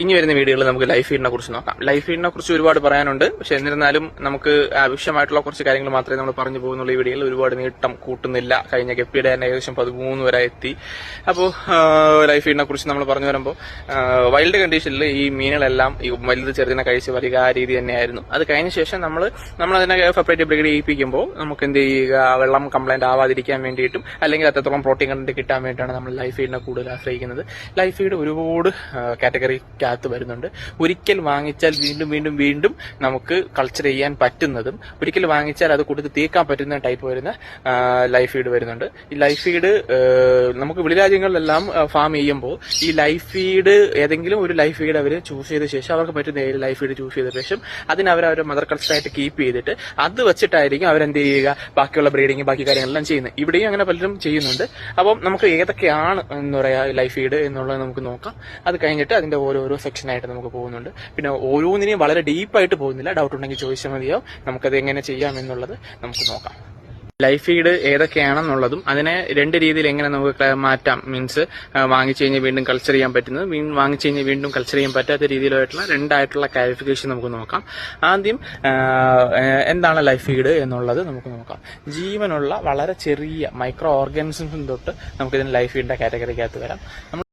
ഇനി വരുന്ന വീഡിയോയിൽ നമുക്ക് ലൈഫ് ഫീഡിനെ കുറിച്ച് നോക്കാം. ലൈഫ് ഫീഡിനെ കുറിച്ച് ഒരുപാട് പറയാനുണ്ട്. പക്ഷെ എന്നിരുന്നാലും നമുക്ക് ആവശ്യമായിട്ടുള്ള കുറച്ച് കാര്യങ്ങൾ മാത്രമേ നമ്മൾ പറഞ്ഞു പോകുന്നുള്ള ഈ വീഡിയോയിൽ. ഒരുപാട് നീട്ടം കൂട്ടുന്നില്ല. കഴിഞ്ഞ ഗപ്പിയുടെ തന്നെ ഏകദേശം 13 വരെ എത്തി. അപ്പോൾ ലൈഫ് ഫീഡിനെ കുറിച്ച് നമ്മൾ പറഞ്ഞു വരുമ്പോൾ വൈൽഡ് കണ്ടീഷനിൽ ഈ മീനുകളെല്ലാം ഈ വലുത് ചെറുതിനെ കഴിച്ച് വരിക ആ രീതി തന്നെയായിരുന്നു. അത് കഴിഞ്ഞ ശേഷം നമ്മളതിനെ സെപ്പറേറ്റ് ബ്രീഡ് ചെയ്യിപ്പിക്കുമ്പോൾ നമുക്ക് എന്ത് ചെയ്യുക, വെള്ളം കംപ്ലൈന്റ് ആവാതിരിക്കാൻ വേണ്ടിയിട്ടും അല്ലെങ്കിൽ അത്രത്തോളം പ്രോട്ടീൻ കണ്ടന്റ് കിട്ടാൻ വേണ്ടിയിട്ടാണ് നമ്മൾ ലൈഫ് ഫീഡിനെ കൂടുതൽ ആശ്രയിക്കുന്നത്. ലൈഫ് ഫീഡ് ഒരുപാട് കാറ്റഗറി വരുന്നുണ്ട്. ഒരിക്കൽ വാങ്ങിച്ചാൽ വീണ്ടും വീണ്ടും വീണ്ടും നമുക്ക് കൾച്ചർ ചെയ്യാൻ പറ്റുന്നതും ഒരിക്കൽ വാങ്ങിച്ചാൽ അത് കൊടുത്ത് തീർക്കാൻ പറ്റുന്ന ടൈപ്പ് വരുന്ന ലൈഫ് ഫീഡ് വരുന്നുണ്ട്. ഈ ലൈഫ് ഫീഡ് നമുക്ക് വെളിരാജ്യങ്ങളിലെല്ലാം ഫാം ചെയ്യുമ്പോൾ ഈ ലൈഫ് ഫീഡ് ഏതെങ്കിലും ഒരു ലൈഫ് ഫീഡ് അവർ ചൂസ് ചെയ്ത ശേഷം അവർക്ക് പറ്റുന്ന ഏത് ലൈഫ് ഫീഡ് ചൂസ് ചെയ്ത ശേഷം അതിന് അവരവരുടെ മദർ കൾച്ചറായിട്ട് കീപ്പ് ചെയ്തിട്ട് അത് വെച്ചിട്ടായിരിക്കും അവരെന്ത് ചെയ്യുക, ബാക്കിയുള്ള ബ്രീഡിങ് ബാക്കി കാര്യങ്ങളെല്ലാം ചെയ്യുന്നത്. ഇവിടെയും അങ്ങനെ പലരും ചെയ്യുന്നുണ്ട്. അപ്പം നമുക്ക് ഏതൊക്കെയാണ് എന്താ പറയാ ലൈഫ് ഫീഡ് എന്നുള്ളത് നമുക്ക് നോക്കാം. അത് കഴിഞ്ഞിട്ട് അതിന്റെ ഓരോരോ സെക്ഷനായിട്ട് നമുക്ക് പോകുന്നുണ്ട്. പിന്നെ ഓരോന്നിനെയും വളരെ ഡീപ്പായിട്ട് പോകുന്നില്ല. ഡൗട്ട് ഉണ്ടെങ്കിൽ ചോദിച്ചാൽ മതിയാവും. നമുക്കത് എങ്ങനെ ചെയ്യാം എന്നുള്ളത് നമുക്ക് നോക്കാം. ലൈഫ് ഫീഡ് ഏതൊക്കെയാണെന്നുള്ളതും അതിനെ 2 രീതിയിൽ എങ്ങനെ നമുക്ക് മാറ്റാം, മീൻസ് വാങ്ങിച്ചു കഴിഞ്ഞാൽ വീണ്ടും കൾച്ചർ ചെയ്യാൻ പറ്റുന്നത്, വാങ്ങിച്ചു കഴിഞ്ഞാൽ വീണ്ടും കൾച്ചർ ചെയ്യാൻ പറ്റാത്ത രീതിയിലായിട്ടുള്ള 2 ക്ലാരിഫിക്കേഷൻ നമുക്ക് നോക്കാം. ആദ്യം എന്താണ് ലൈഫ് ഫീഡ് എന്നുള്ളത് നമുക്ക് നോക്കാം. ജീവനുള്ള വളരെ ചെറിയ മൈക്രോ ഓർഗാനിസം തൊട്ട് നമുക്കിതിന് ലൈഫ് ഫീഡിന്റെ കാറ്റഗറിക്കകത്ത് വരാം.